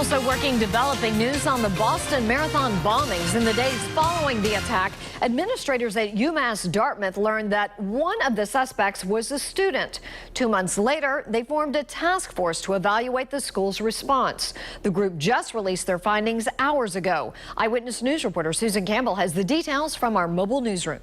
Also working, developing news on the Boston Marathon bombings. In the days following the attack, administrators at UMass Dartmouth learned that one of the suspects was a student. 2 months later, they formed a task force to evaluate the school's response. The group just released their findings hours ago. Eyewitness News reporter Susan Campbell has the details from our mobile newsroom.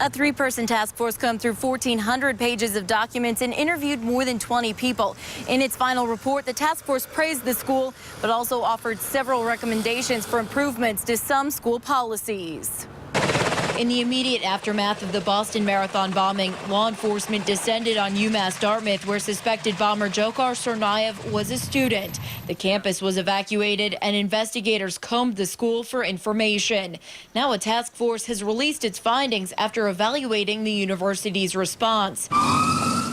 A three-person task force combed through 1,400 pages of documents and interviewed more than 20 people. In its final report, the task force praised the school, but also offered several recommendations for improvements to some school policies. In the immediate aftermath of the Boston Marathon bombing, law enforcement descended on UMass Dartmouth, where suspected bomber Dzhokhar Tsarnaev was a student. The campus was evacuated, and investigators combed the school for information. Now a task force has released its findings after evaluating the university's response.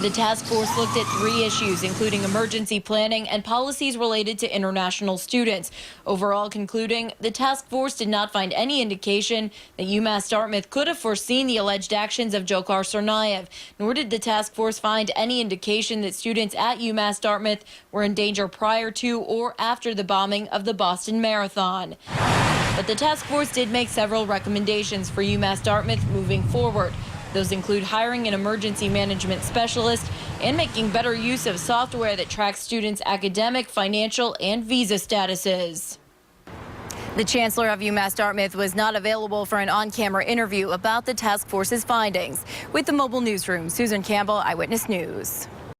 The task force looked at 3 issues, including emergency planning and policies related to international students. Overall concluding, the task force did not find any indication that UMass Dartmouth could have foreseen the alleged actions of Dzhokhar Tsarnaev, nor did the task force find any indication that students at UMass Dartmouth were in danger prior to or after the bombing of the Boston Marathon. But the task force did make several recommendations for UMass Dartmouth moving forward. Those include hiring an emergency management specialist and making better use of software that tracks students' academic, financial, and visa statuses. The chancellor of UMass Dartmouth was not available for an on-camera interview about the task force's findings. With the mobile newsroom, Susan Campbell, Eyewitness News.